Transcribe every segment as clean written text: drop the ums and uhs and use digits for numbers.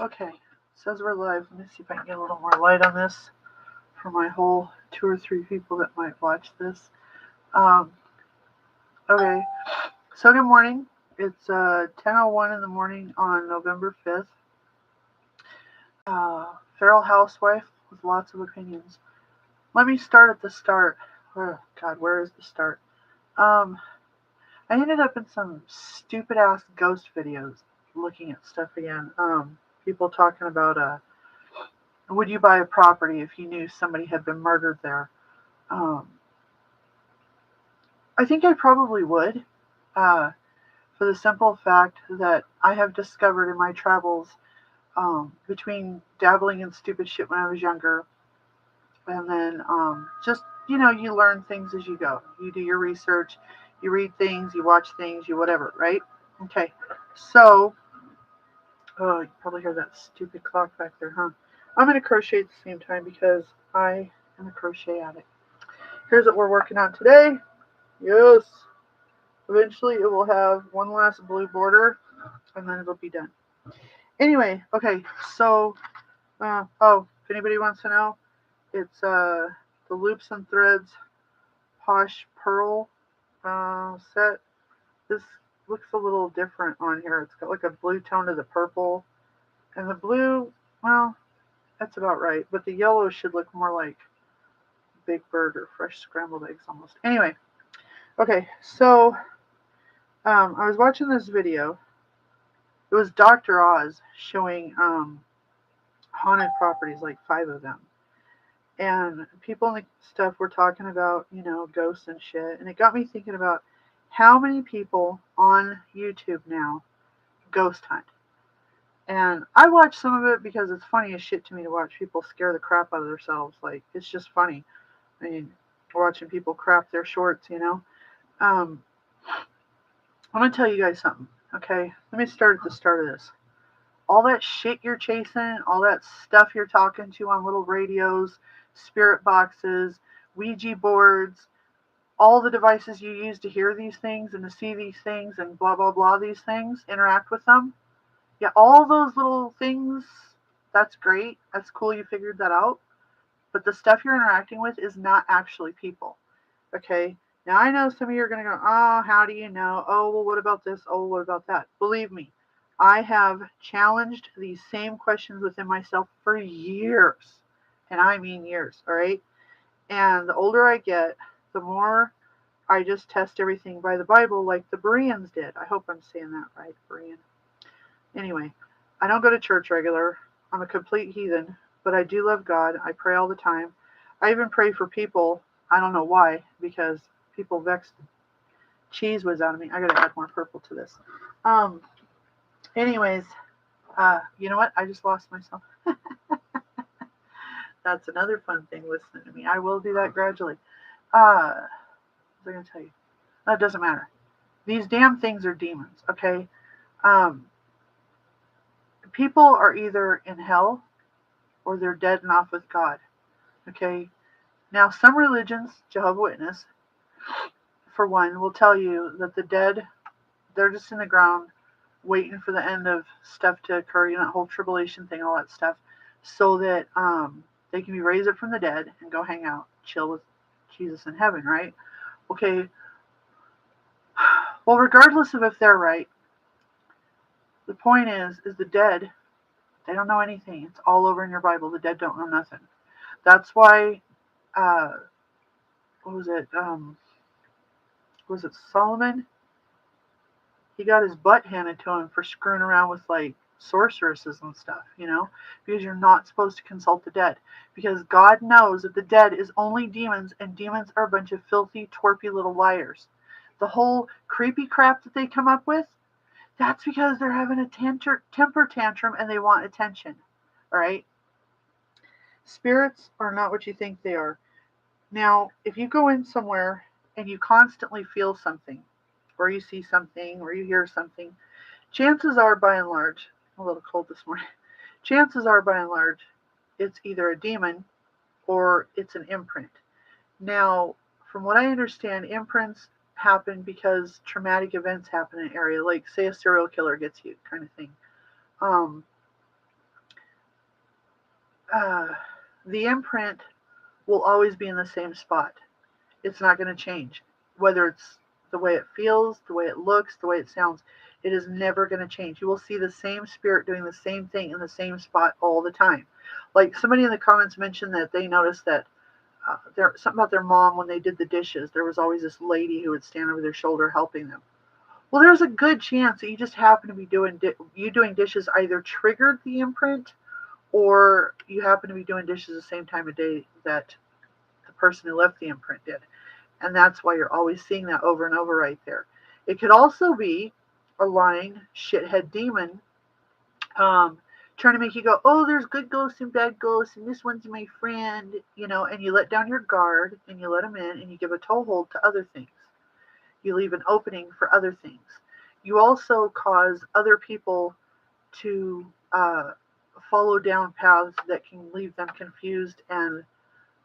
Okay, says we're live. Let me see if I can get a little more light on this for my whole two or three people that might watch this. Um, okay, so good morning. It's 10:01 in the morning on November 5th. Feral housewife with lots of opinions. Let me start at the start. Oh, God, where is the start? Um, I ended up in some stupid ass ghost videos looking at stuff again. People talking about would you buy a property if you knew somebody had been murdered there? Um, I think I probably would, uh, for the simple fact that I have discovered in my travels, between dabbling in stupid shit when I was younger, and then just, you learn things as you go. You do your research, you read things, you watch things, you whatever, right? Okay, so, oh, you probably hear that stupid clock back there, huh? I'm going to crochet at the same time because I am a crochet addict. Here's what we're working on today. Yes. Eventually, it will have one last blue border, and then it'll be done. Anyway, okay, so, if anybody wants to know, it's the Loops and Threads Posh Pearl set. This looks a little different on here. It's got like a blue tone to the purple, and the blue, well, that's about right, but the yellow should look more like Big Bird or fresh scrambled eggs almost. Anyway, okay, so I was watching this video. It was Dr. Oz showing haunted properties, like five of them. And people and stuff were talking about, ghosts and shit. And it got me thinking about how many people on YouTube now ghost hunt. And I watch some of it because it's funny as shit to me to watch people scare the crap out of themselves. Like, it's just funny. I mean, watching people crap their shorts. Um, I'm going to tell you guys something, okay? Let me start at the start of this. All that shit you're chasing, all that stuff you're talking to on little radios, spirit boxes, Ouija boards, all the devices you use to hear these things and to see these things and blah, blah, blah, these things, interact with them. Yeah, all those little things, that's great. That's cool you figured that out. But the stuff you're interacting with is not actually people. Okay? Now, I know some of you are going to go, oh, how do you know? Oh, well, what about this? Oh, what about that? Believe me, I have challenged these same questions within myself for years. And I mean years, all right? And the older I get, the more I just test everything by the Bible like the Bereans did. I hope I'm saying that right, Berean. Anyway, I don't go to church regular. I'm a complete heathen, but I do love God. I pray all the time. I even pray for people. I don't know why, because people vex the cheese whiz out of me. I gotta add more purple to this. Um. Anyways, you know what? I just lost myself. That's another fun thing listening to me. I will do that gradually. What was I gonna tell you? That doesn't matter. These damn things are demons. Okay. Um. People are either in hell or they're dead and off with God. Okay. Now, some religions, Jehovah's Witness, for one, will tell you that the dead, they're just in the ground waiting for the end of stuff to occur, that whole tribulation thing, all that stuff, so that they can be raised up from the dead and go hang out, chill with Jesus in heaven, right? Okay, well, regardless of if they're right, the point is the dead, they don't know anything. It's all over in your Bible. The dead don't know nothing. That's why, uh, what was it Solomon? He got his butt handed to him for screwing around with like sorceresses and stuff, because you're not supposed to consult the dead. Because God knows that the dead is only demons, and demons are a bunch of filthy, twerpy little liars. The whole creepy crap that they come up with, that's because they're having a temper tantrum and they want attention. All right? Spirits are not what you think they are. Now, if you go in somewhere and you constantly feel something, or you see something, or you hear something, chances are, by and large, I'm a little cold this morning, chances are, by and large, it's either a demon or it's an imprint. Now, from what I understand, imprints happen because traumatic events happen in an area, like, say, a serial killer gets you, kind of thing. Um, the imprint will always be in the same spot. It's not going to change. Whether it's the way it feels, the way it looks, the way it sounds, it is never going to change. You will see the same spirit doing the same thing in the same spot all the time. Like somebody in the comments mentioned that they noticed that something about their mom when they did the dishes. There was always this lady who would stand over their shoulder helping them. Well, there's a good chance that you just happen to be doing dishes either triggered the imprint, or you happen to be doing dishes the same time of day that the person who left the imprint did. And that's why you're always seeing that over and over right there. It could also be a lying shithead demon um, trying to make you go, oh, there's good ghosts and bad ghosts, and this one's my friend, and you let down your guard and you let them in and you give a toehold to other things. You leave an opening for other things. You also cause other people to follow down paths that can leave them confused and,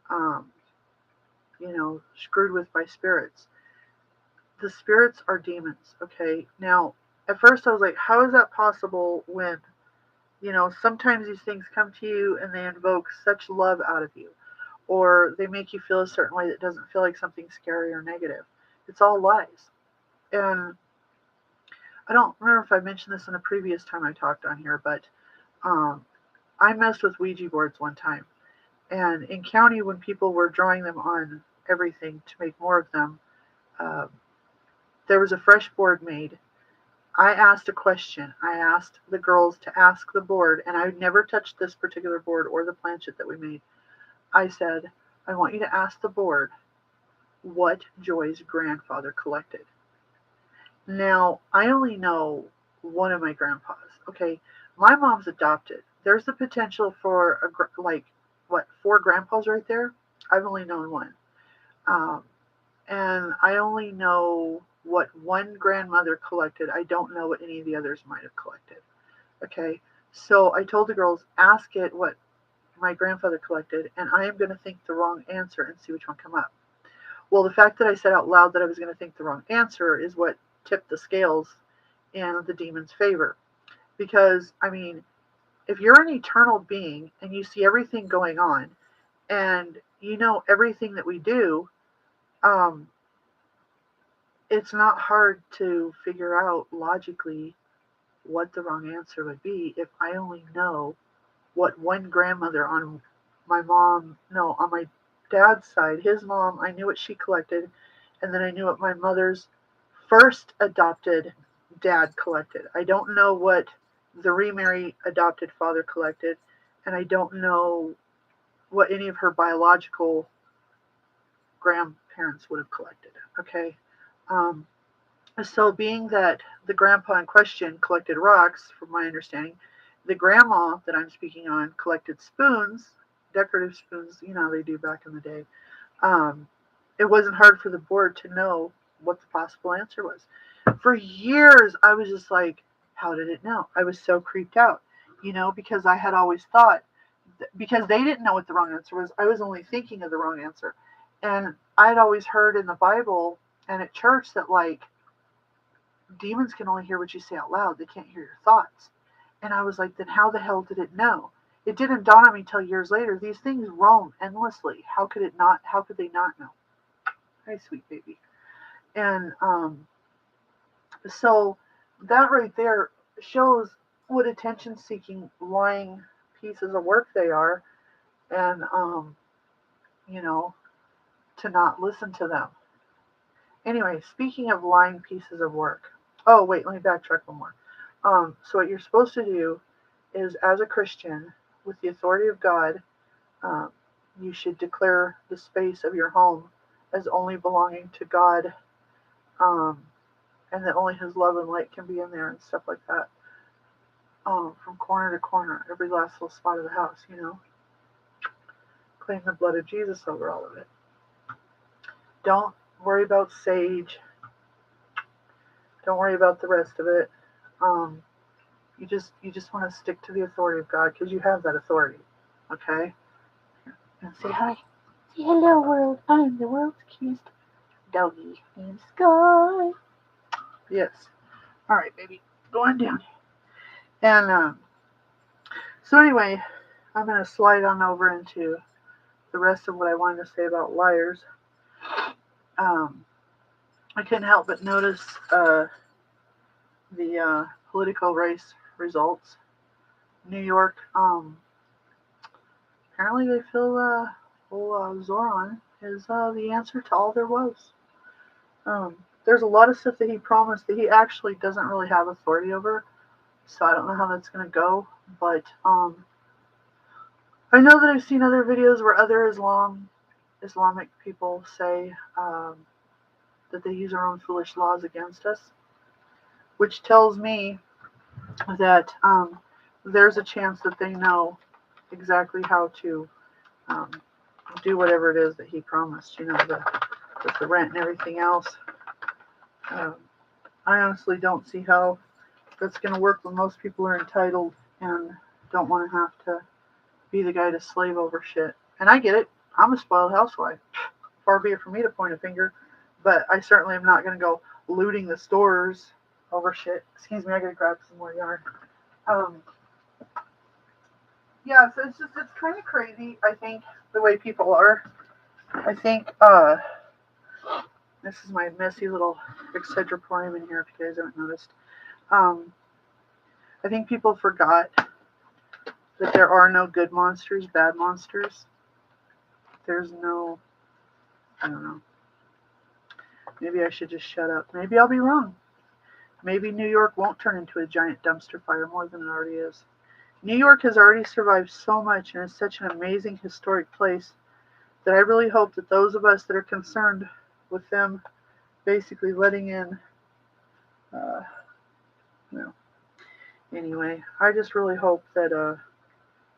um, screwed with by spirits. The spirits are demons, okay? Now, at first I was like, how is that possible when, sometimes these things come to you and they invoke such love out of you, or they make you feel a certain way that doesn't feel like something scary or negative. It's all lies. And I don't remember if I mentioned this in a previous time I talked on here, but um, I messed with Ouija boards one time. And in county, when people were drawing them on everything to make more of them, uh, there was a fresh board made. I asked a question. I asked the girls to ask the board, and I never touched this particular board or the planchette that we made. I said, I want you to ask the board what Joy's grandfather collected. Now, I only know one of my grandpas. Okay, my mom's adopted. There's the potential for four grandpas right there. I've only known one, um, and I only know what one grandmother collected. I don't know what any of the others might have collected. Okay, so I told the girls, ask it what my grandfather collected, and I am going to think the wrong answer and see which one come up. Well, the fact that I said out loud that I was going to think the wrong answer is what tipped the scales in the demon's favor. Because, I mean, if you're an eternal being and you see everything going on and you know everything that we do, um, it's not hard to figure out logically what the wrong answer would be if I only know what one grandmother on on my dad's side, his mom, I knew what she collected, and then I knew what my mother's first adopted dad collected. I don't know what the remarried adopted father collected, and I don't know what any of her biological grandparents would have collected. Okay. Um, so, being that the grandpa in question collected rocks, from my understanding, the grandma that I'm speaking on collected spoons, decorative spoons, they do back in the day. Um, it wasn't hard for the board to know what the possible answer was. For years, I was just like, how did it know? I was so creeped out, because I had always thought, because they didn't know what the wrong answer was, I was only thinking of the wrong answer. And I'd always heard in the Bible and at church that, like, demons can only hear what you say out loud. They can't hear your thoughts. And I was like, then how the hell did it know? It didn't dawn on me till years later. These things roam endlessly. How could they not know? Hi, sweet baby. And so that right there shows what attention-seeking, lying pieces of work they are, and to not listen to them. Anyway, speaking of lying pieces of work. Oh, wait, let me backtrack one more. So what you're supposed to do is, as a Christian, with the authority of God, um, you should declare the space of your home as only belonging to God, um, and that only His love and light can be in there and stuff like that. From corner to corner, every last little spot of the house, Claim the blood of Jesus over all of it. Don't worry about sage. Don't worry about the rest of it. Um, you just want to stick to the authority of God because you have that authority. Okay? And say hi. Say hello, world. I'm the world's cutest doggy named Sky. Yes. All right, baby. Go on down. And so anyway, I'm going to slide on over into the rest of what I wanted to say about liars. Um, I couldn't help but notice the political race results. New York, apparently they feel Zoran is the answer to all there was. There's a lot of stuff that he promised that he actually doesn't really have authority over, so I don't know how that's going to go. But I know that I've seen other videos where other Islamic people say that they use our own foolish laws against us, which tells me that there's a chance that they know exactly how to um, do whatever it is that he promised, with the rent and everything else. Um, I honestly don't see how that's going to work when most people are entitled and don't want to have to be the guy to slave over shit. And I get it. I'm a spoiled housewife. Far be it from me to point a finger, but I certainly am not going to go looting the stores over shit. Excuse me, I gotta grab some more yarn. Um, yeah, so it's kind of crazy. I think the way people are. I think this is my messy little Excedroporium in here. If you guys haven't noticed, um, I think people forgot that there are no good monsters, bad monsters. There's no, I don't know. Maybe I should just shut up. Maybe I'll be wrong. Maybe New York won't turn into a giant dumpster fire more than it already is. New York has already survived so much and is such an amazing historic place that I really hope that those of us that are concerned with them basically letting in, uh, anyway, I just really hope that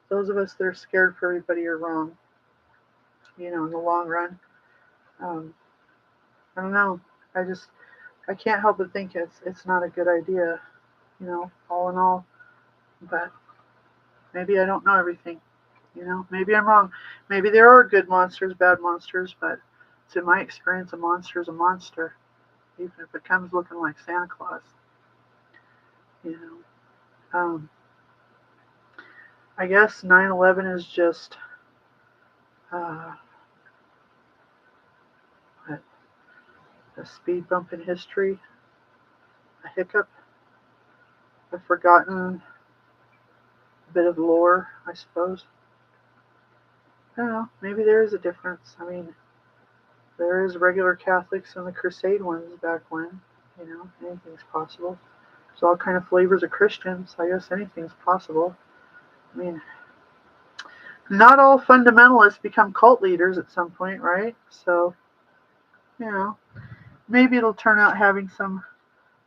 those of us that are scared for everybody are wrong, in the long run. Um, I don't know. I can't help but think it's not a good idea, all in all. But maybe I don't know everything. Maybe I'm wrong. Maybe there are good monsters, bad monsters, but it's in my experience, a monster is a monster, even if it comes looking like Santa Claus. You know, I guess 9/11 is just uh, a speed bump in history, a hiccup, a forgotten bit of lore, I suppose. I don't know. Maybe there is a difference. I mean, there is regular Catholics and the Crusade ones back when. Anything's possible. There's all kind of flavors of Christians. I guess anything's possible. I mean, not all fundamentalists become cult leaders at some point, right? So, maybe it'll turn out having some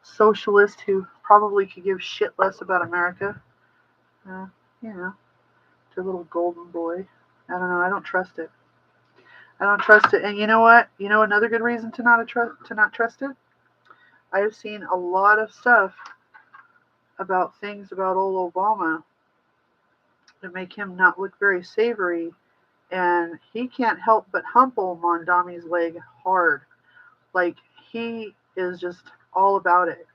socialist who probably could give shit less about America. Uh, you know, their little golden boy. I don't know. I don't trust it. I don't trust it. And you know what? You know another good reason to not trust it? I have seen a lot of stuff about things about old Obama that make him not look very savory, and he can't help but humble Mondami's leg hard. Like, he is just all about it.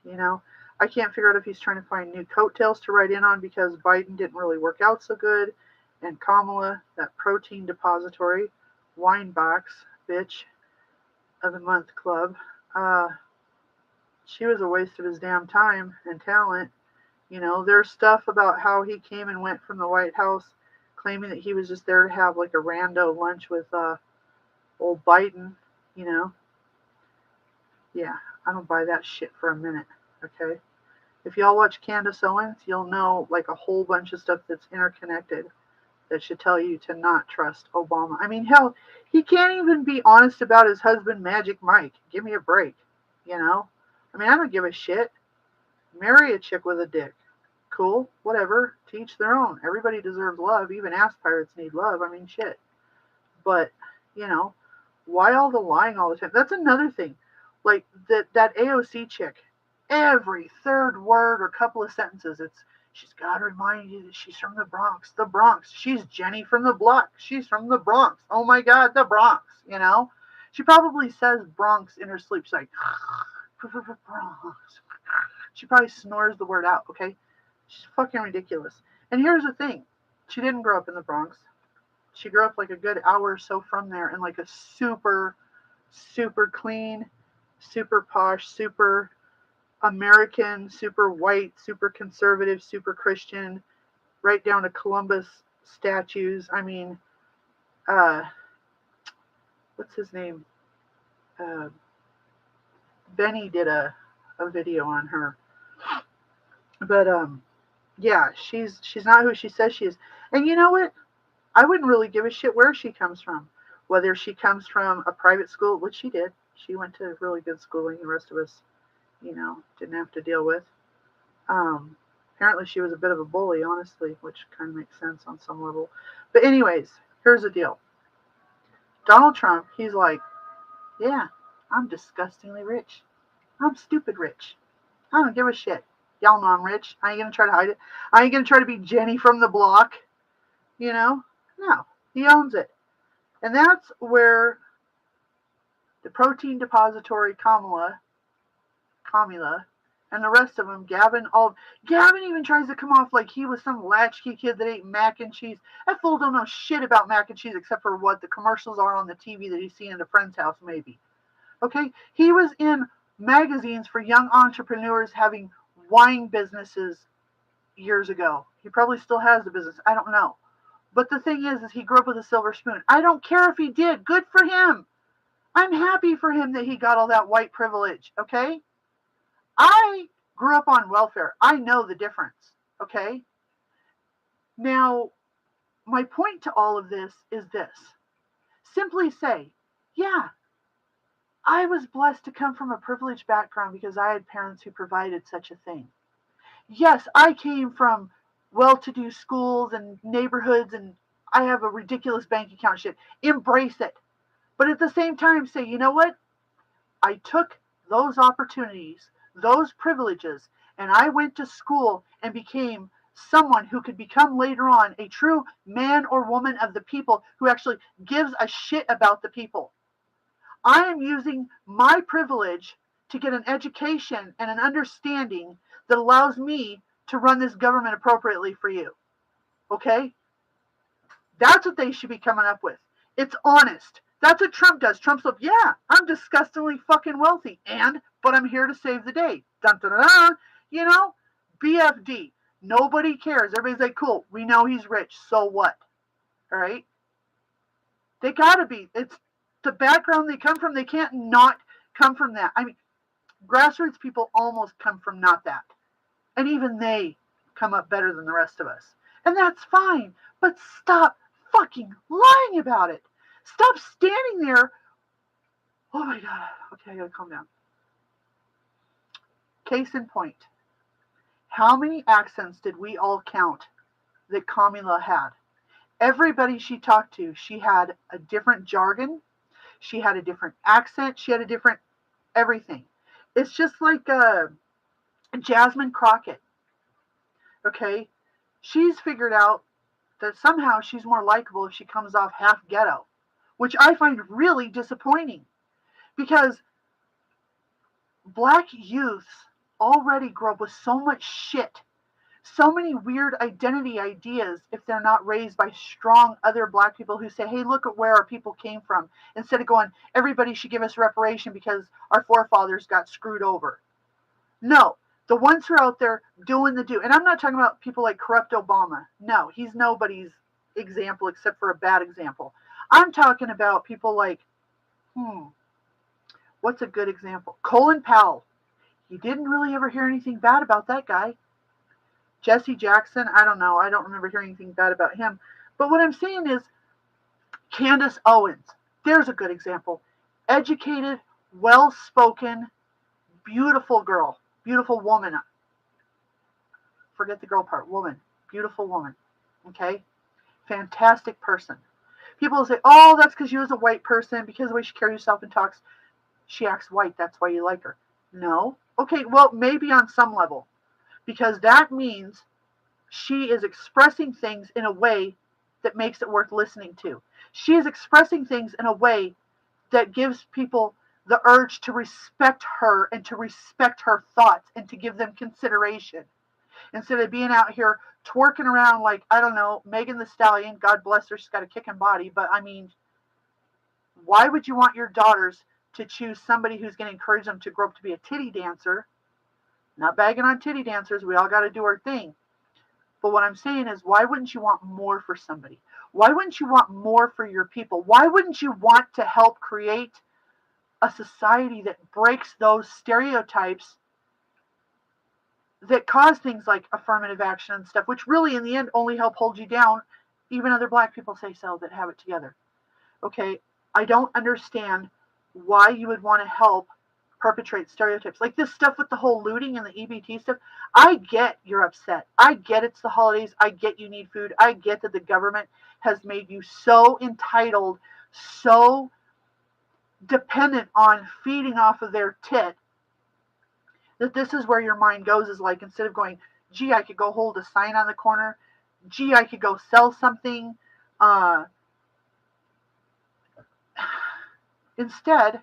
I can't figure out if he's trying to find new coattails to ride in on because Biden didn't really work out so good, and Kamala, that protein depository, wine box, bitch of the month club, she was a waste of his damn time and talent. There's stuff about how he came and went from the White House claiming that he was just there to have like a rando lunch with old Biden, you know. Yeah, I don't buy that shit for a minute, okay? If y'all watch Candace Owens, you'll know like a whole bunch of stuff that's interconnected that should tell you to not trust Obama. I mean, hell, he can't even be honest about his husband, Magic Mike. Give me a break, you know? I mean, I don't give a shit. Marry a chick with a dick. Cool, whatever. To each their own. Everybody deserves love. Even ass pirates need love. I mean, shit. But, why all the lying all the time? That's another thing. Like, that AOC chick, every third word or couple of sentences, she's got to remind you that she's from the Bronx. The Bronx. She's Jenny from the block. She's from the Bronx. Oh my God, the Bronx, She probably says Bronx in her sleep. She's like, Bronx. She probably snores the word out, okay? She's fucking ridiculous. And here's the thing. She didn't grow up in the Bronx. She grew up like a good hour or so from there in like a super, super clean, super posh, super American, super white, super conservative, super Christian, right down to Columbus statues. I mean, uh, what's his name? Uh, Benny did a video on her. But yeah, she's not who she says she is. And you know what? I wouldn't really give a shit where she comes from. Whether she comes from a private school, which she did. She went to really good schooling, the rest of us, didn't have to deal with. Um, Apparently she was a bit of a bully, honestly, which kind of makes sense on some level. But anyways, here's the deal. Donald Trump, he's like, yeah, I'm disgustingly rich. I'm stupid rich. I don't give a shit. Y'all know I'm rich. I ain't gonna try to hide it. I ain't gonna try to be Jenny from the block. No, he owns it. And that's where the protein depository Kamala, and the rest of them, Gavin even tries to come off like he was some latchkey kid that ate mac and cheese. That fool don't know shit about mac and cheese except for what the commercials are on the TV that he's seen at a friend's house, maybe. Okay? He was in magazines for young entrepreneurs having wine businesses years ago. He probably still has the business. I don't know. But the thing is he grew up with a silver spoon. I don't care if he did. Good for him. I'm happy for him that he got all that white privilege, okay? I grew up on welfare. I know the difference, okay? Now, my point to all of this is this. Simply say, yeah, I was blessed to come from a privileged background because I had parents who provided such a thing. Yes, I came from well-to-do schools and neighborhoods, and I have a ridiculous bank account shit. Embrace it. But at the same time, say, you know what? I took those opportunities, those privileges, and I went to school and became someone who could become later on a true man or woman of the people who actually gives a shit about the people. I am using my privilege to get an education and an understanding that allows me to run this government appropriately for you. Okay? That's what they should be coming up with. It's honest. That's what Trump does. Trump's like, yeah, I'm disgustingly fucking wealthy, but I'm here to save the day. Dun, dun, dun, dun. BFD. Nobody cares. Everybody's like, cool, we know he's rich, so what? All right? They gotta be. It's the background they come from. They can't not come from that. I mean, grassroots people almost come from not that. And even they come up better than the rest of us. And that's fine. But stop fucking lying about it. Stop standing there. Oh my God. Okay, I gotta calm down. Case in point. How many accents did we all count that Kamala had? Everybody she talked to, she had a different jargon. She had a different accent. She had a different everything. It's just like Jasmine Crockett. Okay? She's figured out that somehow she's more likable if she comes off half ghetto, which I find really disappointing because black youths already grow up with so much shit, so many weird identity ideas if they're not raised by strong other black people who say, hey, look at where our people came from, instead of going, everybody should give us reparation because our forefathers got screwed over. No, the ones who are out there doing the do. And I'm not talking about people like corrupt Obama. No, he's nobody's example except for a bad example. I'm talking about people like, what's a good example? Colin Powell. You didn't really ever hear anything bad about that guy. Jesse Jackson, I don't know. I don't remember hearing anything bad about him. But what I'm saying is Candace Owens. There's a good example. Educated, well-spoken, beautiful girl. Beautiful woman. Forget the girl part. Woman. Beautiful woman. Okay? Fantastic person. People will say, oh, that's because she was a white person, because of the way she carries herself and talks. She acts white. That's why you like her. No. Okay, well, maybe on some level. Because that means she is expressing things in a way that makes it worth listening to. She is expressing things in a way that gives people the urge to respect her and to respect her thoughts and to give them consideration. Instead of being out here twerking around like, I don't know, Megan the Stallion, God bless her, she's got a kicking body, but I mean, why would you want your daughters to choose somebody who's going to encourage them to grow up to be a titty dancer? Not bagging on titty dancers, we all got to do our thing. But what I'm saying is, why wouldn't you want more for somebody? Why wouldn't you want more for your people? Why wouldn't you want to help create a society that breaks those stereotypes that cause things like affirmative action and stuff, which really in the end only help hold you down? Even other black people say so that have it together. Okay, I don't understand why you would want to help perpetrate stereotypes like this stuff with the whole looting and the EBT stuff. I get you're upset. I get it's the holidays. I get you need food. I get that the government has made you so entitled, so dependent on feeding off of their tit, that this is where your mind goes, is like, instead of going, gee, I could go hold a sign on the corner, gee, I could go sell something, instead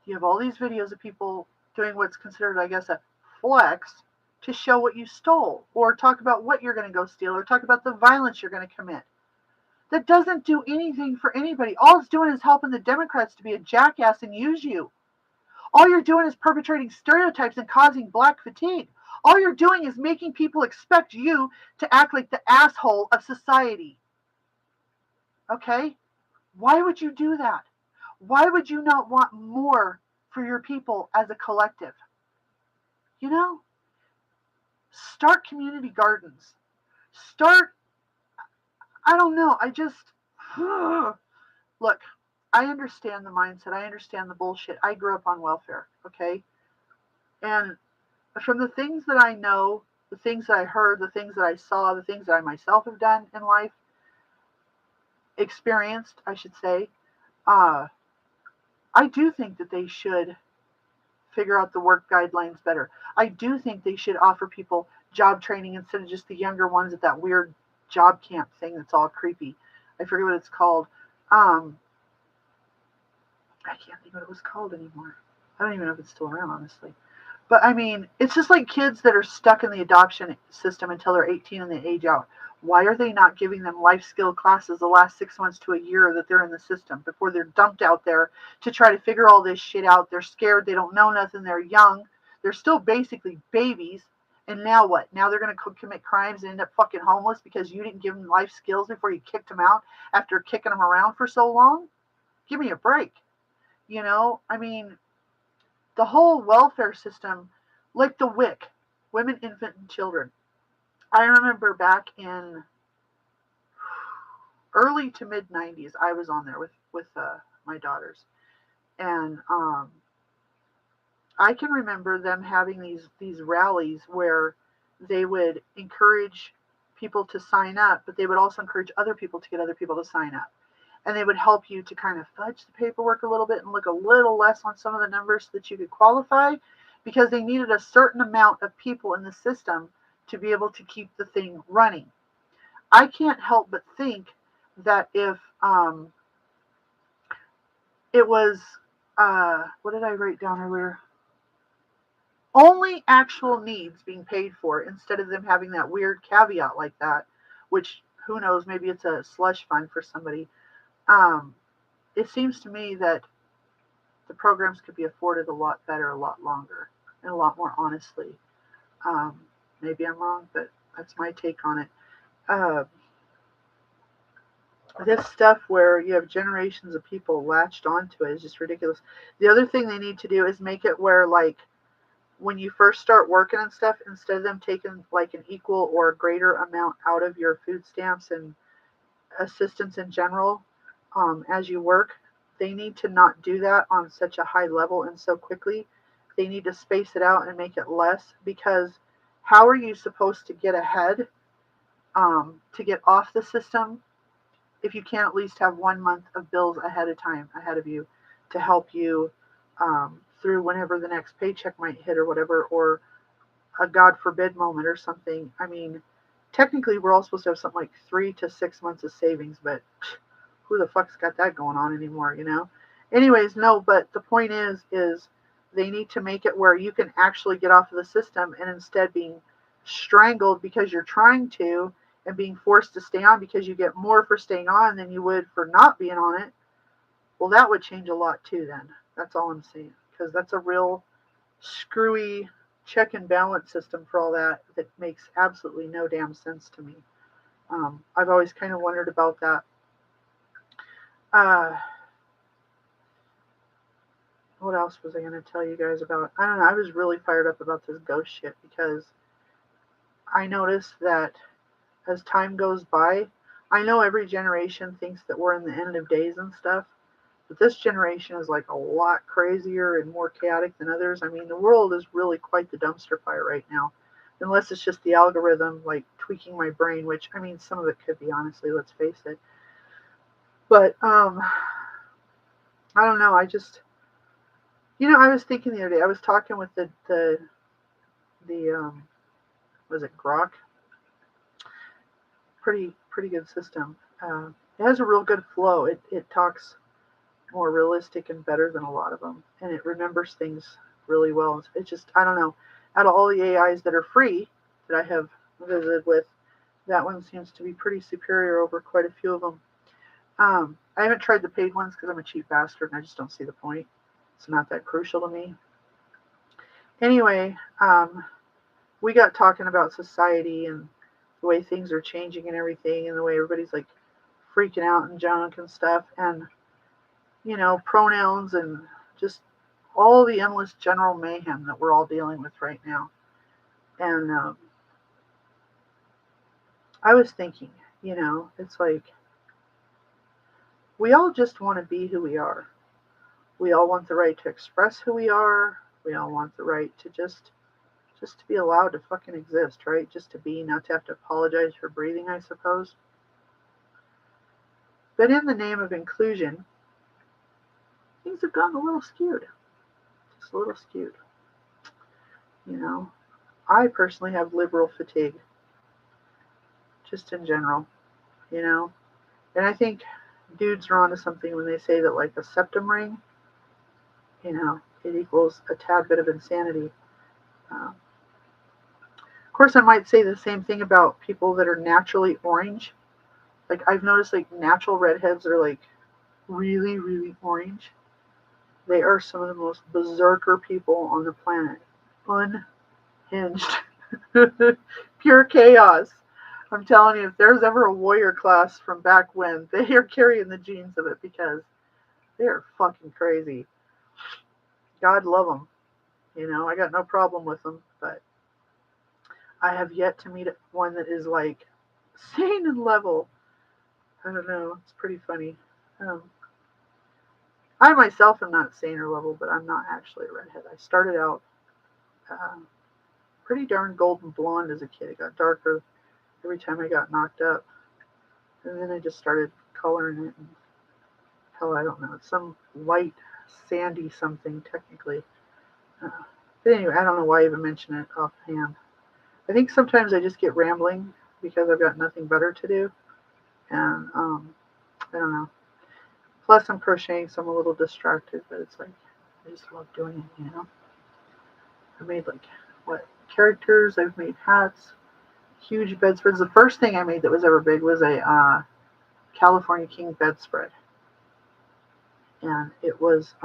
you have all these videos of people doing what's considered, I guess, a flex to show what you stole, or talk about what you're going to go steal, or talk about the violence you're going to commit. That doesn't do anything for anybody. All it's doing is helping the Democrats to be a jackass and use you. All you're doing is perpetrating stereotypes and causing black fatigue. All you're doing is making people expect you to act like the asshole of society. Okay? Why would you do that? Why would you not want more for your people as a collective? You know? Start community gardens. Start, I don't know, I just, look, I understand the mindset. I understand the bullshit. I grew up on welfare, okay? And from the things that I know, the things that I heard, the things that I saw, the things that I myself have done in life, experienced, I should say, I do think that they should figure out the work guidelines better. I do think they should offer people job training instead of just the younger ones at that weird job camp thing that's all creepy. I forget what it's called. I can't think what it was called anymore. I don't even know if it's still around, honestly. But I mean, it's just like kids that are stuck in the adoption system until they're 18 and they age out. Why are they not giving them life skill classes the last 6 months to a year that they're in the system before they're dumped out there to try to figure all this shit out? They're scared. They don't know nothing. They're young. They're still basically babies. And now what? Now they're going to commit crimes and end up fucking homeless because you didn't give them life skills before you kicked them out after kicking them around for so long? Give me a break. You know, I mean, the whole welfare system, like the WIC, Women, Infant, and Children. I remember back in early to mid 90s, I was on there with my daughters, and I can remember them having these rallies where they would encourage people to sign up, but they would also encourage other people to get other people to sign up. And they would help you to kind of fudge the paperwork a little bit and look a little less on some of the numbers so that you could qualify, because they needed a certain amount of people in the system to be able to keep the thing running. I can't help but think that if it was, what did I write down earlier? Only actual needs being paid for instead of them having that weird caveat like that, which who knows, maybe it's a slush fund for somebody. It seems to me that the programs could be afforded a lot better, a lot longer, and a lot more honestly. Maybe I'm wrong, but that's my take on it. This stuff where you have generations of people latched onto it is just ridiculous. The other thing they need to do is make it where, like, when you first start working and stuff, instead of them taking like an equal or greater amount out of your food stamps and assistance in general, as you work, they need to not do that on such a high level and so quickly. They need to space it out and make it less, because how are you supposed to get ahead, to get off the system, if you can't at least have 1 month of bills ahead of you to help you through whenever the next paycheck might hit or whatever, or a God forbid moment or something. I mean, technically we're all supposed to have something like 3 to 6 months of savings, but who the fuck's got that going on anymore, you know? Anyways, no, but the point is They need to make it where you can actually get off of the system, and instead being strangled because you're trying to, and being forced to stay on because you get more for staying on than you would for not being on it, well, that would change a lot too then. That's all I'm saying. Because that's a real screwy check and balance system for all that makes absolutely no damn sense to me. I've always kind of wondered about that. Uh, what else was I going to tell you guys about? I don't know. I was really fired up about this ghost shit because I noticed that as time goes by, I know every generation thinks that we're in the end of days and stuff, but this generation is like a lot crazier and more chaotic than others. I mean, the world is really quite the dumpster fire right now, unless it's just the algorithm like tweaking my brain, which I mean, some of it could be, honestly, let's face it. But I don't know. I just, I was thinking the other day. I was talking with the was it Grok? Pretty good system. It has a real good flow. It talks more realistic and better than a lot of them, and it remembers things really well. It's just, I don't know. Out of all the AIs that are free that I have visited with, that one seems to be pretty superior over quite a few of them. I haven't tried the paid ones because I'm a cheap bastard and I just don't see the point. It's not that crucial to me. Anyway, we got talking about society and the way things are changing and everything, and the way everybody's like freaking out and junk and stuff, and pronouns, and just all the endless general mayhem that we're all dealing with right now. And I was thinking, it's like we all just want to be who we are. We all want the right to express who we are. We all want the right to just to be allowed to fucking exist, right? Just to be, not to have to apologize for breathing, I suppose. But in the name of inclusion, things have gotten a little skewed. Just a little skewed. I personally have liberal fatigue, just in general, And I think dudes are onto something when they say that, like, a septum ring, it equals a tad bit of insanity. Of course, I might say the same thing about people that are naturally orange. Like, I've noticed, like, natural redheads are, like, really, really orange. They are some of the most berserker people on the planet. Unhinged. Pure chaos. I'm telling you, if there's ever a warrior class from back when, they are carrying the genes of it because they are fucking crazy. God love them. I got no problem with them, but I have yet to meet one that is like sane and level. I don't know. It's pretty funny. I myself am not sane or level, but I'm not actually a redhead. I started out pretty darn golden blonde as a kid. It got darker every time I got knocked up. And then I just started coloring it. And hell, I don't know. It's some light, sandy something, technically. But anyway, I don't know why I even mention it offhand. I think sometimes I just get rambling because I've got nothing better to do. And I don't know. Plus, I'm crocheting, so I'm a little distracted, but it's like, I just love doing it, I made, like, characters, I've made hats, huge bedspreads. The first thing I made that was ever big was a California King bedspread. And it was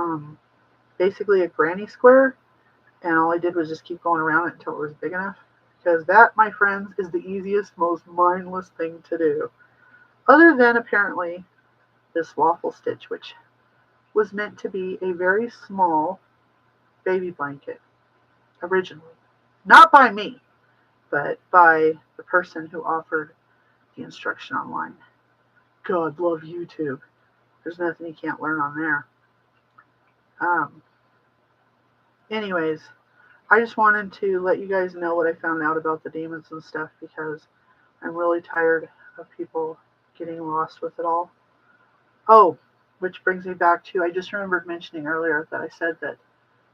basically a granny square, and all I did was just keep going around it until it was big enough. Because that, my friends, is the easiest, most mindless thing to do. Other than, apparently, this waffle stitch, which was meant to be a very small baby blanket, originally. Not by me, but by the person who offered the instruction online. God love YouTube. There's nothing you can't learn on there. Anyways, I just wanted to let you guys know what I found out about the demons and stuff, because I'm really tired of people getting lost with it all. Oh, which brings me back to, I just remembered mentioning earlier that I said that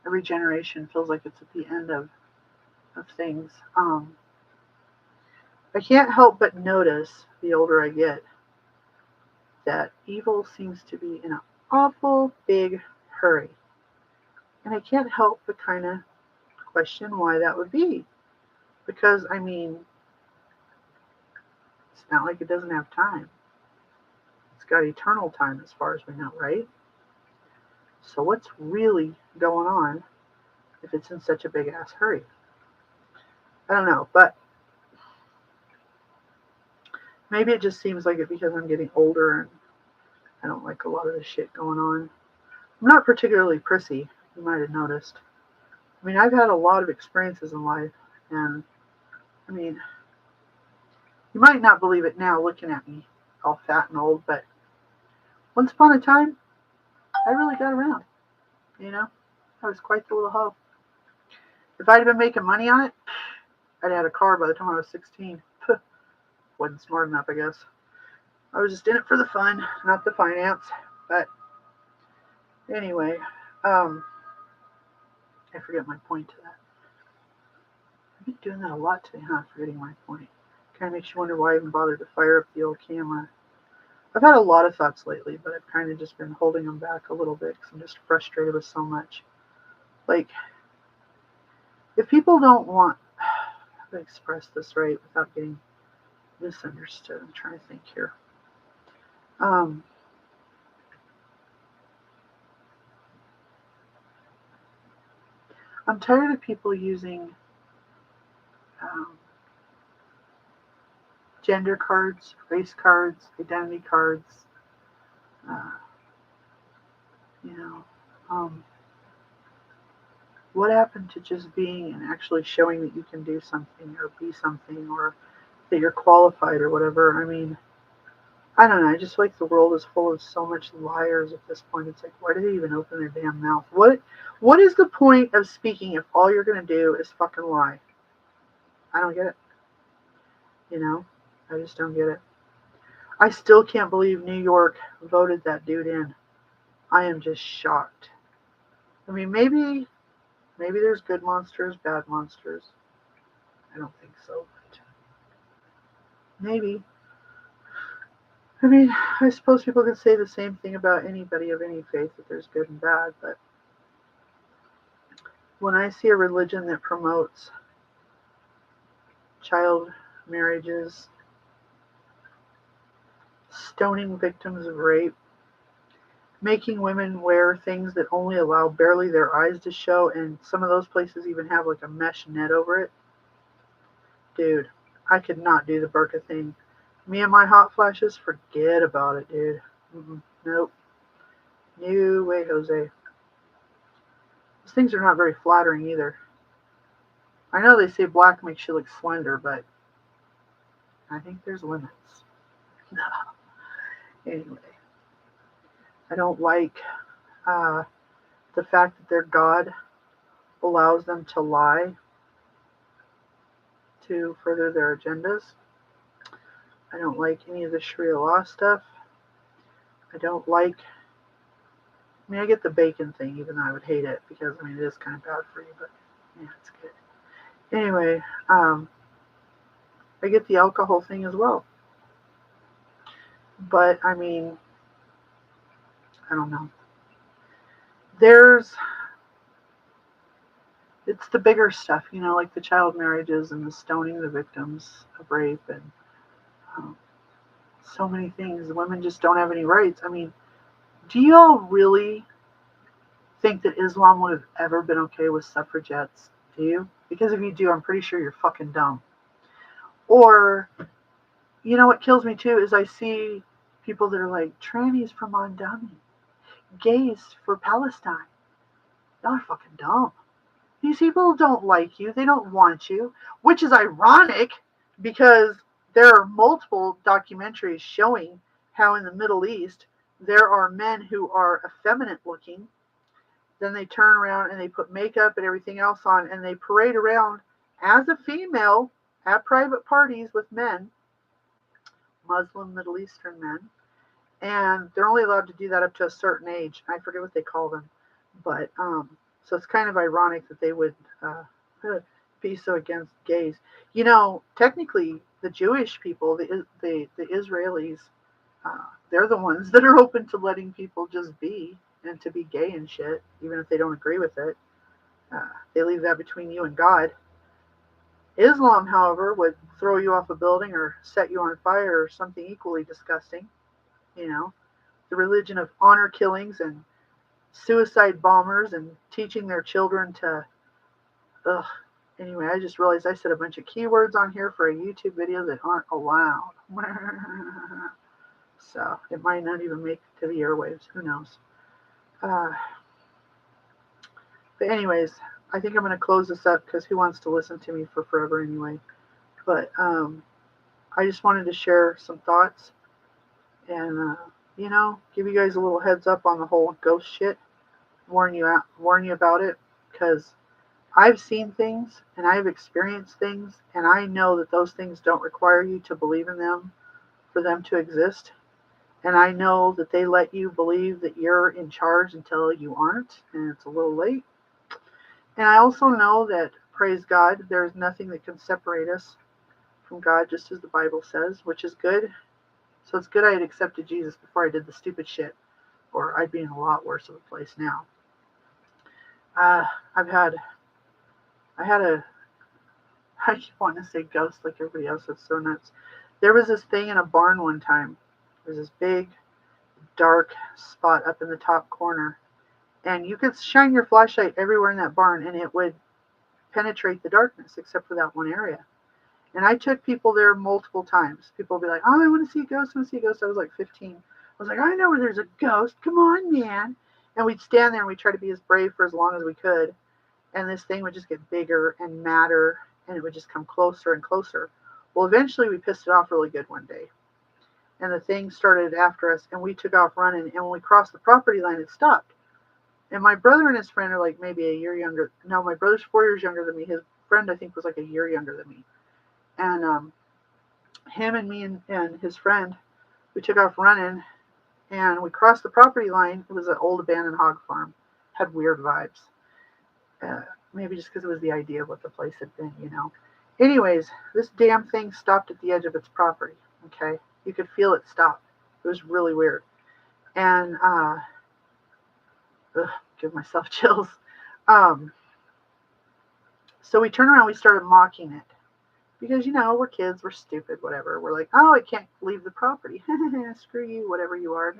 every generation feels like it's at the end of things. I can't help but notice, the older I get, that evil seems to be in an awful big hurry. And I can't help but kind of question why that would be. Because, I mean, it's not like it doesn't have time. It's got eternal time as far as we know, right? So what's really going on if it's in such a big ass hurry? I don't know, but maybe it just seems like it because I'm getting older and I don't like a lot of the shit going on. I'm not particularly prissy, you might have noticed. I mean, I've had a lot of experiences in life, and I mean, you might not believe it now looking at me all fat and old, but once upon a time, I really got around, you know? I was quite the little hoe. If I'd been making money on it, I'd had a car by the time I was 16. Wasn't smart enough, I guess. I was just in it for the fun, not the finance. But anyway, I forget my point to that. I've been doing that a lot today, huh? Forgetting my point. Kind of makes you wonder why I even bothered to fire up the old camera. I've had a lot of thoughts lately, but I've kind of just been holding them back a little bit because I'm just frustrated with so much. Like, if people don't want to express this right without getting misunderstood, I'm trying to think here. Um, I'm tired of people using um, gender cards, race cards, identity cards, uh, you know. Um, what happened to just being and actually showing that you can do something or be something or that you're qualified or whatever? I mean, I don't know. I just feel like the world is full of so much liars at this point. It's like, why do they even open their damn mouth? What is the point of speaking if all you're gonna do is fucking lie? I don't get it. You know, I just don't get it. I still can't believe New York voted that dude in. I am just shocked. I mean, maybe there's good monsters, bad monsters. I don't think so, but maybe. I mean, I suppose people could say the same thing about anybody of any faith that there's good and bad, but when I see a religion that promotes child marriages, stoning victims of rape, making women wear things that only allow barely their eyes to show, and some of those places even have like a mesh net over it, dude, I could not do the burqa thing. Me and my hot flashes, forget about it, dude. Nope. No way, Jose. Those things are not very flattering either. I know they say black makes you look slender, but I think there's limits. Anyway, I don't like uh, the fact that their God allows them to lie to further their agendas. I don't like any of the Sharia law stuff. I don't like, I mean, I get the bacon thing, even though I would hate it because, I mean, it is kind of bad for you, but yeah, it's good. Anyway, I get the alcohol thing as well. But, I mean, I don't know. There's, it's the bigger stuff, you know, like the child marriages and the stoning the victims of rape and um, so many things. Women just don't have any rights. I mean, do y'all really think that Islam would have ever been okay with suffragettes? Do you? Because if you do, I'm pretty sure you're fucking dumb. Or, you know what kills me too is I see people that are like, trannies for Mondami, gays for Palestine. Y'all are fucking dumb. These people don't like you. They don't want you, which is ironic because there are multiple documentaries showing how in the Middle East there are men who are effeminate looking. Then they turn around and they put makeup and everything else on and they parade around as a female at private parties with men, Muslim Middle Eastern men. And they're only allowed to do that up to a certain age. I forget what they call them. But so it's kind of ironic that they would be so against gays. You know, technically, the Jewish people, the Israelis, they're the ones that are open to letting people just be. and to be gay and shit, even if they don't agree with it. They leave that between you and God. Islam, however, would throw you off a building or set you on fire or something equally disgusting. You know, the religion of honor killings and suicide bombers and teaching their children to. Ugh. Anyway, I just realized I said a bunch of keywords on here for a YouTube video that aren't allowed. So it might not even make it to the airwaves. Who knows? Uh, but anyways, I think I'm going to close this up because who wants to listen to me for forever anyway? But I just wanted to share some thoughts and give you guys a little heads up on the whole ghost shit. Warn you about it because I've seen things and I've experienced things, and I know that those things don't require you to believe in them for them to exist. And I know that they let you believe that you're in charge until you aren't, and it's a little late. And I also know that, praise God, there's nothing that can separate us from God, just as the Bible says, which is good. So it's good I had accepted Jesus before I did the stupid shit, or I'd be in a lot worse of a place now. I keep wanting to say ghost like everybody else. It's so nuts. There was this thing in a barn one time. There was this big, dark spot up in the top corner. And you could shine your flashlight everywhere in that barn and it would penetrate the darkness except for that one area. And I took people there multiple times. People would be like, oh, I want to see a ghost, I want to see a ghost. I was like 15. I was like, I know where there's a ghost. Come on, man. And we'd stand there and we'd try to be as brave for as long as we could. And this thing would just get bigger and madder, and it would just come closer and closer. Well, eventually we pissed it off really good one day. And the thing started after us, and we took off running. And when we crossed the property line, it stopped. And my brother and his friend are like maybe a year younger. No, my brother's 4 years younger than me. His friend, I think, was like a year younger than me. And him and me and his friend, we took off running, and we crossed the property line. It was an old abandoned hog farm. Had weird vibes. Maybe just because it was the idea of what the place had been, Anyways, this damn thing stopped at the edge of its property, okay? You could feel it stop. It was really weird. And, give myself chills. So we turned around, we started mocking it. Because, we're kids, we're stupid, whatever. We're like, oh, it can't leave the property. Screw you, whatever you are.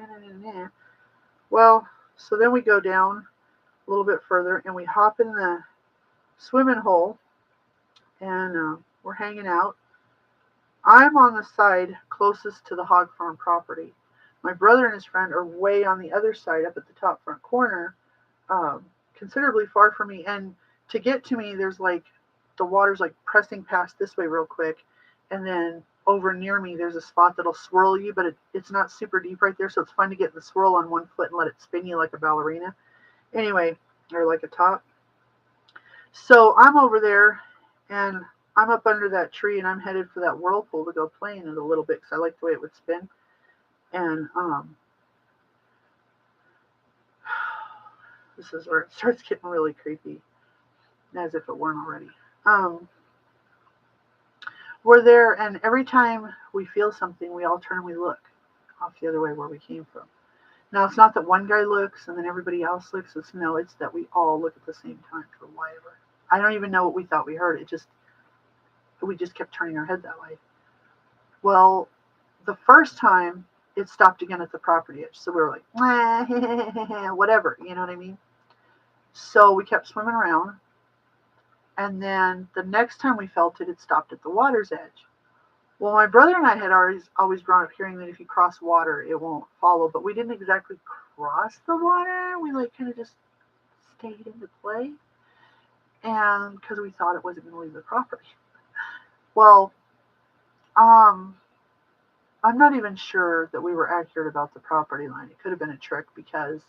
Well, so then we go down a little bit further, and we hop in the swimming hole, and we're hanging out. I'm on the side closest to the hog farm property. My brother and his friend are way on the other side, up at the top front corner, considerably far from me. And to get to me, there's like the water's like pressing past this way real quick, and then over near me there's a spot that'll swirl you, but it's not super deep right there, so it's fun to get the swirl on one foot and let it spin you like a ballerina. Anyway, or like a top. So I'm over there, and I'm up under that tree, and I'm headed for that whirlpool to go play in it a little bit because I like the way it would spin. And this is where it starts getting really creepy, as if it weren't already. We're there, and every time we feel something, we all turn and we look off the other way where we came from. Now, it's not that one guy looks and then everybody else looks. It's that we all look at the same time for whatever. I don't even know what we thought we heard. We just kept turning our head that way. Well, the first time, it stopped again at the property edge. So we were like, whatever, you know what I mean? So we kept swimming around. And then the next time we felt it, it stopped at the water's edge. Well, my brother and I had always grown up hearing that if you cross water, it won't follow. But we didn't exactly cross the water. We kind of just stayed into play. And because we thought it wasn't going to leave the property. Well, I'm not even sure that we were accurate about the property line. It could have been a trick because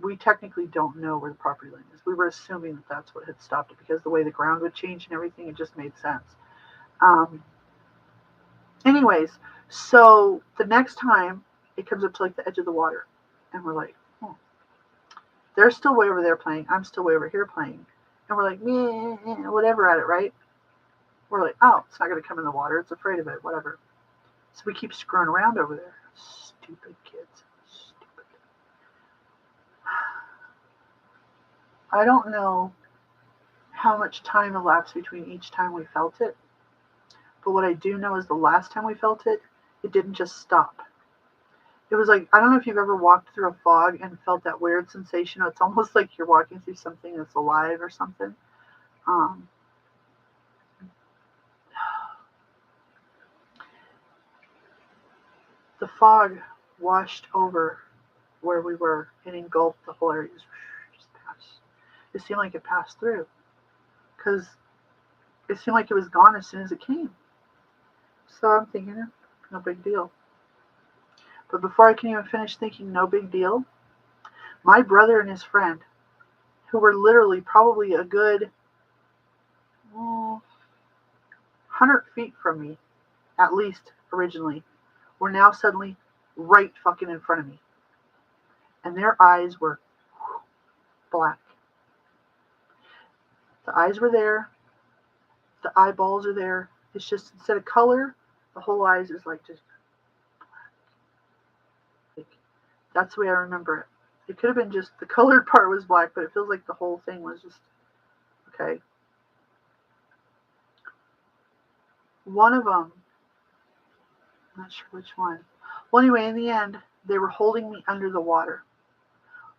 we technically don't know where the property line is. We were assuming that that's what had stopped it because the way the ground would change and everything, it just made sense. Anyways, so the next time it comes up to like the edge of the water, and we're like, they're still way over there playing. I'm still way over here playing. And we're like, whatever at it, right? We're like, oh, it's not going to come in the water. It's afraid of it, whatever. So we keep screwing around over there. Stupid kids. Stupid. I don't know how much time elapsed between each time we felt it, but what I do know is the last time we felt it, it didn't just stop. It was like, I don't know if you've ever walked through a fog and felt that weird sensation. It's almost like you're walking through something that's alive or something. Um, the fog washed over where we were and engulfed the whole area. Just passed. It seemed like it passed through because it seemed like it was gone as soon as it came. So I'm thinking, no big deal. But before I can even finish thinking no big deal, my brother and his friend, who were literally probably a good 100 feet from me, at least originally, were now suddenly right fucking in front of me. And their eyes were black. The eyes were there. The eyeballs are there. It's just instead of color, the whole eyes is like just black. That's the way I remember it. It could have been just the colored part was black, but it feels like the whole thing was just okay. One of them, I'm not sure which one. Well, anyway, in the end, they were holding me under the water.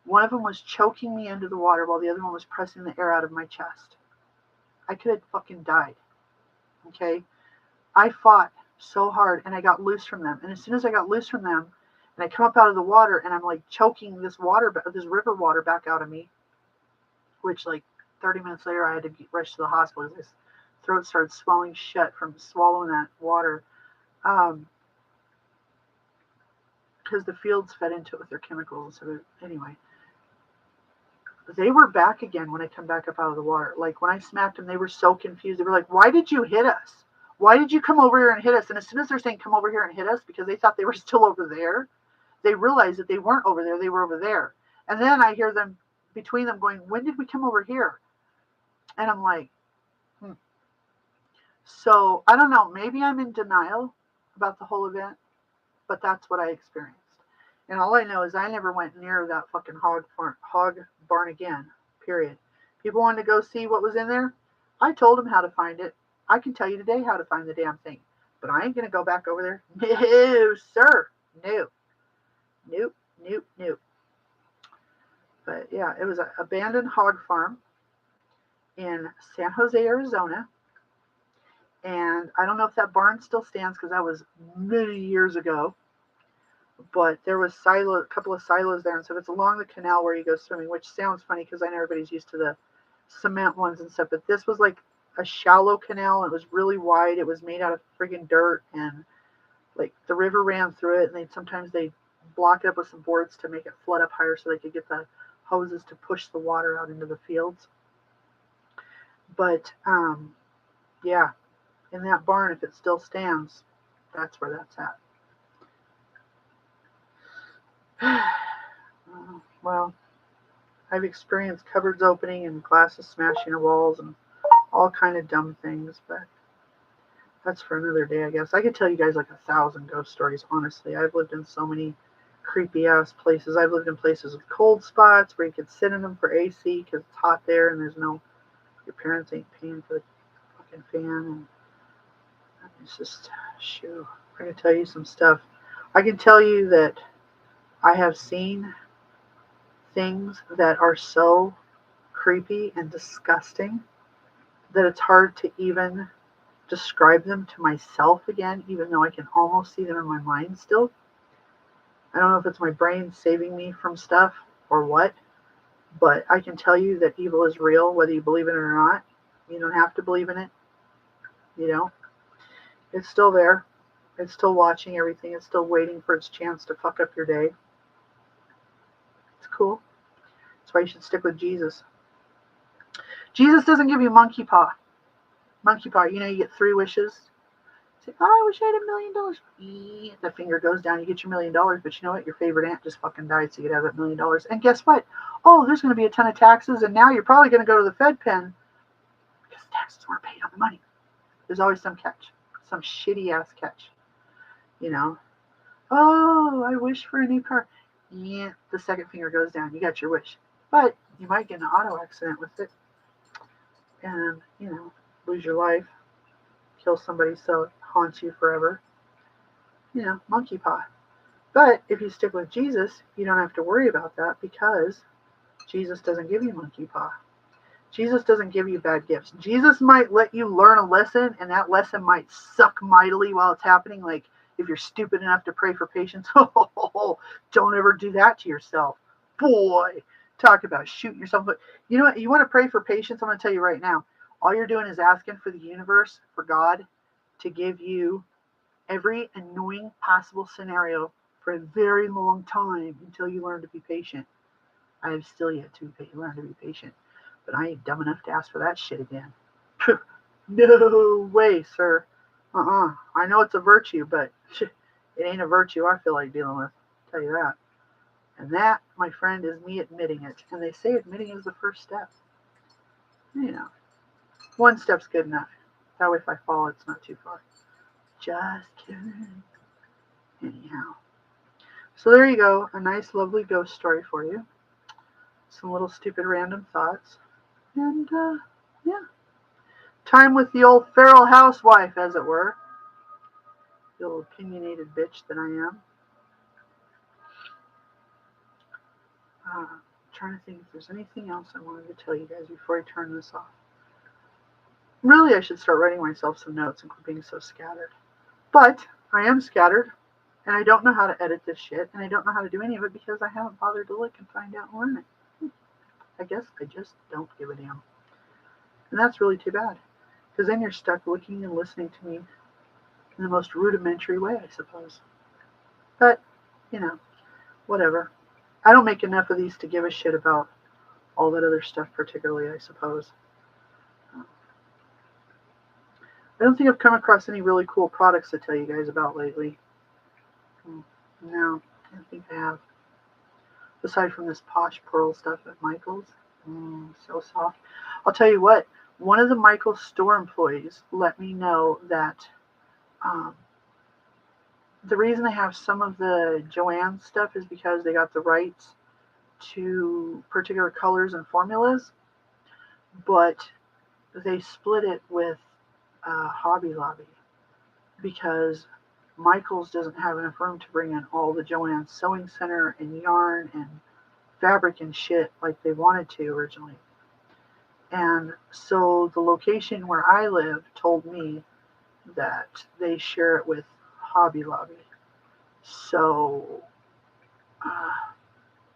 One of them was choking me under the water while the other one was pressing the air out of my chest. I could have fucking died. Okay? I fought so hard and I got loose from them. And as soon as I got loose from them and I come up out of the water and I'm like choking this river water back out of me, which like 30 minutes later I had to rush to the hospital. His throat started swelling shut from swallowing that water. Because the fields fed into it with their chemicals. So anyway, they were back again when I come back up out of the water. Like when I smacked them, they were so confused. They were like, "Why did you hit us? Why did you come over here and hit us?" And as soon as they're saying "come over here and hit us" because they thought they were still over there, they realized that they weren't over there. They were over there. And then I hear them between them going, "When did we come over here?" And I'm like, hmm. So I don't know. Maybe I'm in denial about the whole event, but that's what I experienced. And all I know is I never went near that fucking hog barn again, period. People wanted to go see what was in there. I told them how to find it. I can tell you today how to find the damn thing. But I ain't going to go back over there. No, sir. No. Nope, nope, nope. But yeah, it was an abandoned hog farm in San Jose, Arizona. And I don't know if that barn still stands because that was many years ago. But there was a couple of silos there, and so it's along the canal where you go swimming, which sounds funny because I know everybody's used to the cement ones and stuff, but this was like a shallow canal. It was really wide. It was made out of friggin' dirt, and like the river ran through it, and sometimes they block it up with some boards to make it flood up higher so they could get the hoses to push the water out into the fields. But yeah, in that barn, if it still stands, that's where that's at. Well, I've experienced cupboards opening and glasses smashing into walls and all kind of dumb things, but that's for another day, I guess. I could tell you guys like 1,000 ghost stories, honestly. I've lived in so many creepy ass places. I've lived in places with cold spots where you could sit in them for AC because it's hot there and your parents ain't paying for the fucking fan. And it's just, shoo. I can tell you some stuff. I can tell you that I have seen things that are so creepy and disgusting that it's hard to even describe them to myself again, even though I can almost see them in my mind still. I don't know if it's my brain saving me from stuff or what, but I can tell you that evil is real, whether you believe in it or not. You don't have to believe in it. You know, it's still there. It's still watching everything. It's still waiting for its chance to fuck up your day. It's cool. That's why you should stick with Jesus. Jesus doesn't give you monkey paw. Monkey paw, you get 3 wishes. Say, "Oh, I wish I had $1,000,000. The finger goes down, you get your $1,000,000, but you know what? Your favorite aunt just fucking died, so you could have that $1,000,000. And guess what? Oh, there's going to be a ton of taxes, and now you're probably going to go to the Fed pen because taxes weren't paid on the money. There's always some catch, some shitty ass catch. Oh, I wish for a new car. Yeah, the second finger goes down. You got your wish. But you might get in an auto accident with it and, lose your life, kill somebody so it haunts you forever. Monkey paw. But if you stick with Jesus, you don't have to worry about that because Jesus doesn't give you monkey paw. Jesus doesn't give you bad gifts. Jesus might let you learn a lesson, and that lesson might suck mightily while it's happening. Like if you're stupid enough to pray for patience, don't ever do that to yourself. Boy, talk about shooting yourself. You know what? You want to pray for patience? I'm going to tell you right now. All you're doing is asking for the universe, for God, to give you every annoying possible scenario for a very long time until you learn to be patient. I have still yet to learn to be patient, but I ain't dumb enough to ask for that shit again. No way, sir. I know it's a virtue, but it ain't a virtue I feel like dealing with. I'll tell you that. And that, my friend, is me admitting it. And they say admitting is the first step. One step's good enough. That way if I fall, it's not too far. Just kidding. Anyhow. So there you go. A nice, lovely ghost story for you. Some little stupid random thoughts. And, yeah. Time with the old feral housewife, as it were. The old opinionated bitch that I am. Trying to think if there's anything else I wanted to tell you guys before I turn this off. Really, I should start writing myself some notes and quit being so scattered. But I am scattered, and I don't know how to edit this shit, and I don't know how to do any of it because I haven't bothered to look and find out and learn it. I guess I just don't give a damn. And that's really too bad, because then you're stuck looking and listening to me in the most rudimentary way, I suppose. But, whatever. I don't make enough of these to give a shit about all that other stuff particularly, I suppose. I don't think I've come across any really cool products to tell you guys about lately. No, I don't think I have. Aside from this posh pearl stuff at Michael's. So soft. I'll tell you what, one of the Michael's store employees let me know that the reason they have some of the Joanne stuff is because they got the rights to particular colors and formulas, but they split it with Hobby Lobby because Michael's doesn't have enough room to bring in all the Joanne Sewing Center and yarn and fabric and shit like they wanted to originally. And so the location where I live told me that they share it with Hobby Lobby. So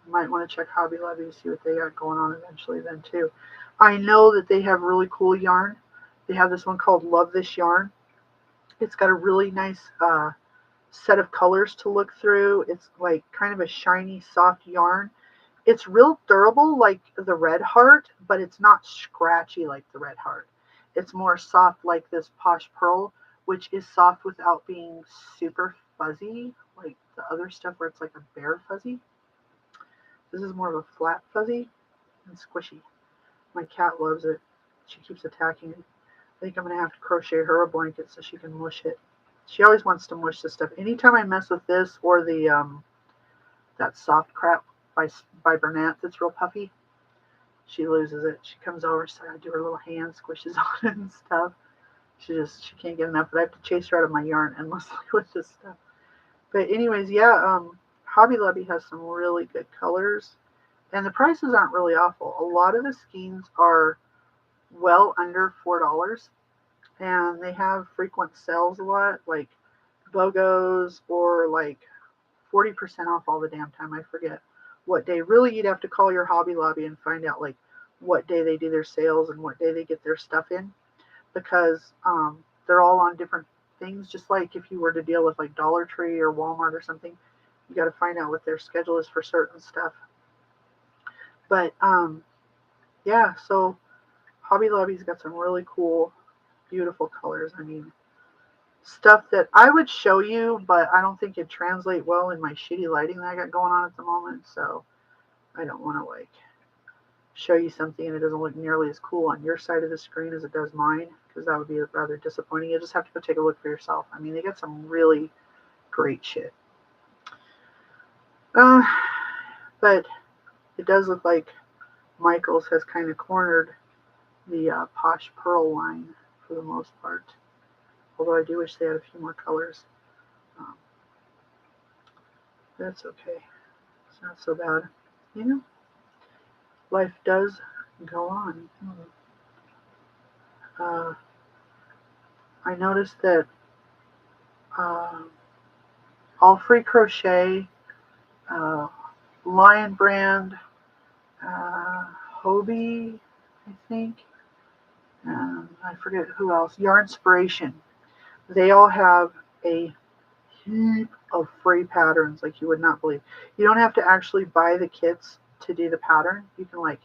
might want to check Hobby Lobby to see what they got going on eventually then too. I know that they have really cool yarn. They have this one called Love This Yarn. It's got a really nice set of colors to look through. It's like kind of a shiny, soft yarn. It's real durable like the Red Heart, but it's not scratchy like the Red Heart. It's more soft like this Posh Pearl, which is soft without being super fuzzy like the other stuff where it's like a bare fuzzy. This is more of a flat fuzzy and squishy. My cat loves it. She keeps attacking it. I think I'm going to have to crochet her a blanket so she can mush it. She always wants to mush this stuff. Anytime I mess with this or the that soft crap by Bernat that's real puffy, she loses it. She comes over, so I do her little hand squishes on it and stuff. She can't get enough. But I have to chase her out of my yarn endlessly with this stuff. But anyways, yeah, Hobby Lobby has some really good colors, and the prices aren't really awful. A lot of the skeins are well under $4, and they have frequent sales a lot, like BOGOs or like 40% off all the damn time. I forget what day. Really, you'd have to call your Hobby Lobby and find out like what day they do their sales and what day they get their stuff in, because they're all on different things. Just like if you were to deal with like Dollar Tree or Walmart or something, you got to find out what their schedule is for certain stuff. But yeah, so Hobby Lobby's got some really cool, beautiful colors. I mean, stuff that I would show you, but I don't think it'd translate well in my shitty lighting that I got going on at the moment. So I don't want to like show you something and it doesn't look nearly as cool on your side of the screen as it does mine, because that would be rather disappointing. You just have to go take a look for yourself. I mean, they got some really great shit. But it does look like Michaels has kind of cornered the Posh Pearl line for the most part. Although I do wish they had a few more colors. Um, that's okay. It's not so bad. You know, life does go on. Uh, I noticed that uh, all free crochet, uh, Lion Brand, uh, Hobie, I think, and I forget who else, Yarn Inspiration. They all have a heap of free patterns like you would not believe. You don't have to actually buy the kits to do the pattern. You can like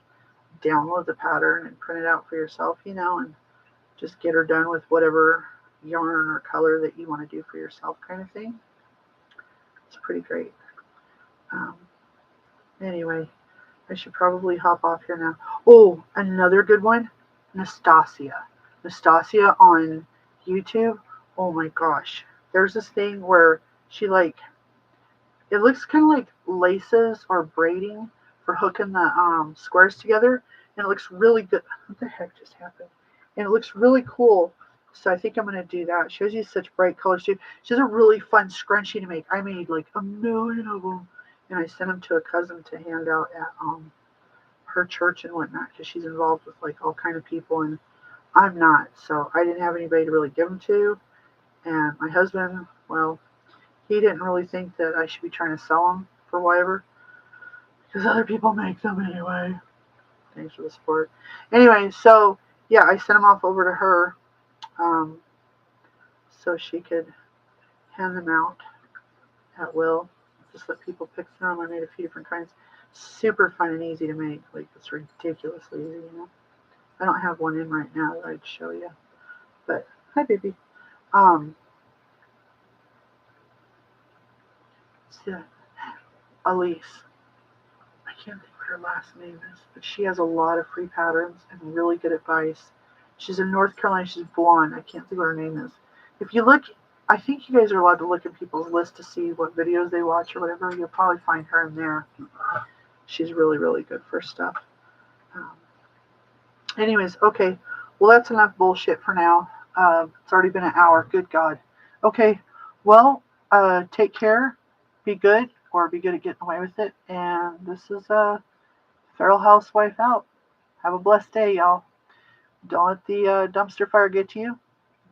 download the pattern and print it out for yourself, and just get her done with whatever yarn or color that you want to do for yourself kind of thing. It's pretty great. Um, anyway, I should probably hop off here now. Oh, another good one, Nastasia. Nastasia on YouTube. Oh my gosh. There's this thing where she it looks kind of like laces or braiding for hooking the squares together, and it looks really good. What the heck just happened? And it looks really cool. So I think I'm gonna do that. She always uses such bright colors too. She has a really fun scrunchie to make. I made like a million of them, and I sent them to a cousin to hand out at her church and whatnot because she's involved with like all kind of people, and I'm not. So I didn't have anybody to really give them to. And my husband, well, he didn't really think that I should be trying to sell them for whatever because other people make them anyway. Thanks for the support. Anyway, so yeah, I sent them off over to her um, so she could hand them out at will. Just let people pick through them. I made a few different kinds. Super fun and easy to make. Like, it's ridiculously easy. I don't have one in right now that I'd show you. But hi, baby. Um, yeah, Elise. I can't think what her last name is, but she has a lot of free patterns and really good advice. She's in North Carolina. She's blonde. I can't think what her name is. If you look, I think you guys are allowed to look at people's list to see what videos they watch or whatever. You'll probably find her in there. She's really, really good for stuff. Um, anyways, okay. Well, that's enough bullshit for now. It's already been an hour. Good God. Okay. Well, take care. Be good, or be good at getting away with it. And this is Feral Housewife out. Have a blessed day, y'all. Don't let the dumpster fire get to you.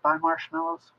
Buy marshmallows.